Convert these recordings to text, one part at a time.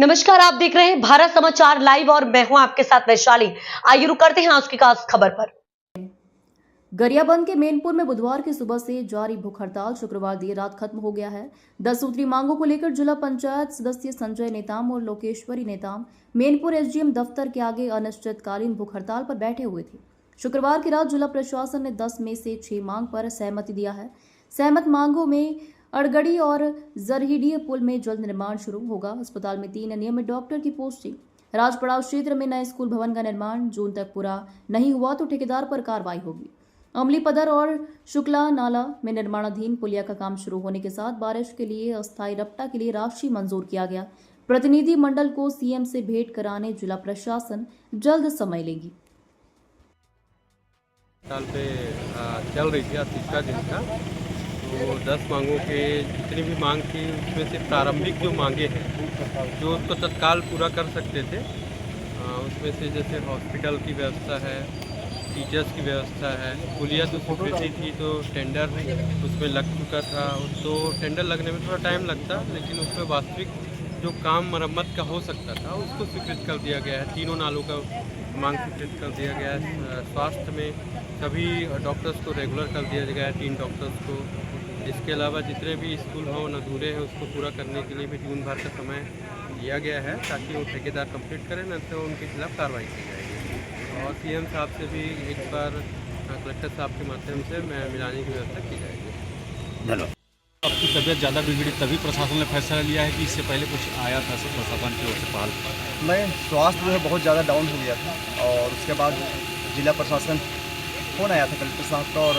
नमस्कार, आप देख रहे हैं भारत समाचार लाइव और मैं हूं आपके साथ वैशाली। आइए रुक करते हैं आज की खास खबर पर। गरियाबंद के मेनपुर में बुधवार की सुबह से जारी भूख हड़ताल शुक्रवार देर रात खत्म हो गया है। 10 सूत्री मांगों को लेकर जिला पंचायत सदस्य संजय नेताम और लोकेश्वरी नेताम मेनपुर एसडीएम दफ्तर के आगे अनिश्चितकालीन भूख हड़ताल पर बैठे हुए थे। शुक्रवार की रात जिला प्रशासन ने 10 में से 6 मांग पर सहमति दिया है। सहमत मांगों में अड़गड़ी और जरहीडीह पुल में जल्द निर्माण शुरू होगा। अस्पताल में 3 नियमित डॉक्टर की पोस्टिंग। राजपड़ाव क्षेत्र में नए स्कूल भवन का निर्माण जून तक पूरा नहीं हुआ तो ठेकेदार पर कार्रवाई होगी। अमली पदर और शुक्ला नाला में निर्माणाधीन पुलिया का काम शुरू होने के साथ बारिश के लिए अस्थायी रपटा के लिए राशि मंजूर किया गया। प्रतिनिधि मंडल को सीएम से भेंट कराने जिला प्रशासन जल्द समय लेगी। साल पे चल रही थी, आज तीसरा दिन था। तो 10 मांगों के जितनी भी मांग थी उसमें से प्रारंभिक जो मांगे हैं जो उसको तत्काल पूरा कर सकते थे, उसमें से जैसे हॉस्पिटल की व्यवस्था है, टीचर्स की व्यवस्था है। पुलिया तो स्वीकृति थी तो टेंडर उसमें लग चुका था, तो टेंडर लगने में थोड़ा टाइम लगता, लेकिन उसमें वास्तविक जो काम मरम्मत का हो सकता था उसको स्वीकृत कर दिया गया है। 3 नालों का मांग स्वीकृत कर दिया गया है। स्वास्थ्य में सभी डॉक्टर्स को रेगुलर कर दिया गया है, 3 डॉक्टर्स को। इसके अलावा जितने भी स्कूल भवन अधूरे हैं उसको पूरा करने के लिए भी जून भर का समय दिया गया है ताकि वो ठेकेदार कंप्लीट करें, न तो उनके खिलाफ कार्रवाई की जाएगी। और सीएम साहब से भी एक बार कलेक्टर साहब के माध्यम से मिलाने की व्यवस्था की जाएगी। आपकी तबीयत ज़्यादा बिगड़ी तभी प्रशासन ने फैसला लिया है कि इससे पहले कुछ आया था सब प्रशासन की ओर से पहल? मैं स्वास्थ्य जो है बहुत ज़्यादा डाउन हो गया था और उसके बाद जिला प्रशासन फ़ोन आया था कलेक्टर साहब का और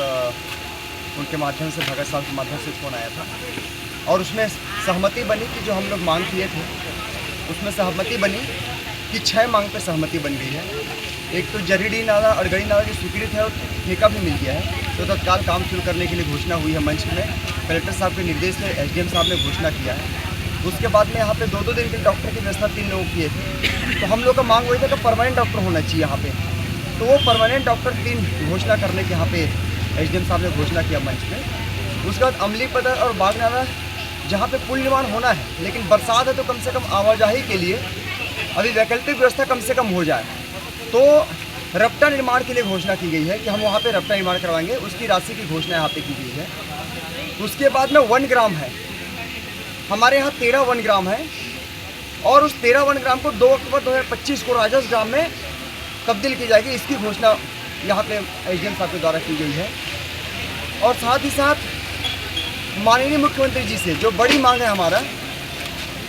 उनके माध्यम से भगत साहब के माध्यम से फ़ोन आया था और उसमें सहमति बनी कि जो हम लोग मांग किए थे उसमें सहमति बनी कि 6 मांग पर सहमति बन गई है। एक तो जरीडी नाला अड़गड़ी नाला जो स्वीकृत है और ठेका भी मिल गया है, तो तत्काल काम शुरू करने के लिए घोषणा हुई है। मंच में कलेक्टर साहब के निर्देश में एसडीएम साहब ने घोषणा किया है। उसके बाद में यहाँ पे 2-2 दिन के डॉक्टर की व्यवस्था 3 लोग किए थे, तो हम लोग का मांग वही था कि परमानेंट डॉक्टर होना चाहिए यहाँ पे, तो वो परमानेंट डॉक्टर 3 घोषणा करने के यहाँ पे एसडीएम साहब ने घोषणा किया मंच में। उसके बाद अमली पदर और बाग नाला जहाँ पे पुल निर्माण होना है, लेकिन बरसात है तो कम से कम आवाजाही के लिए अभी वैकल्पिक व्यवस्था कम से कम हो जाए, तो रपटा निर्माण के लिए घोषणा की गई है कि हम वहाँ पे रपटा निर्माण करवाएंगे। उसकी राशि की घोषणा यहाँ पे की गई है। उसके बाद में वनग्राम है, हमारे यहाँ 13 वनग्राम है और उस 13 वनग्राम को 2 अक्टूबर 2025 को राजस्व ग्राम में तब्दील की जाएगी। इसकी घोषणा यहाँ पे एसडीएम साहब के द्वारा की गई है। और साथ ही साथ माननीय मुख्यमंत्री जी से जो बड़ी मांग है हमारा,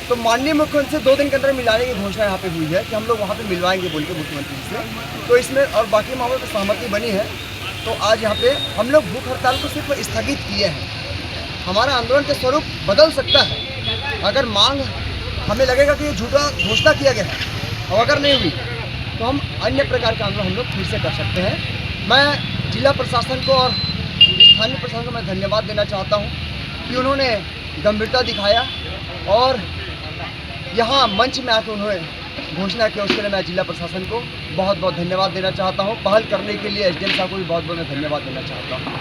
तो माननीय मुख्यमंत्री से 2 दिन के अंदर मिलाने की घोषणा यहाँ पे हुई है कि हम लोग वहाँ पे मिलवाएंगे बोल के मुख्यमंत्री जी से। तो इसमें और बाकी मामलों पर सहमति बनी है, तो आज यहाँ पे हम लोग भूख हड़ताल को सिर्फ स्थगित किए हैं। हमारा आंदोलन का स्वरूप बदल सकता है अगर मांग हमें लगेगा कि ये झूठा घोषणा किया गया है और अगर नहीं हुई तो हम अन्य प्रकार का आंदोलन हम लोग फिर से कर सकते हैं। मैं जिला प्रशासन को और स्थानीय प्रशासन को मैं धन्यवाद देना चाहता हूँ कि उन्होंने गंभीरता दिखाया और यहाँ मंच में आकर उन्होंने घोषणा किया। उसके लिए मैं जिला प्रशासन को बहुत बहुत धन्यवाद देना चाहता हूँ। पहल करने के लिए एसडीएम साहब को भी बहुत बहुत धन्यवाद देना चाहता हूँ।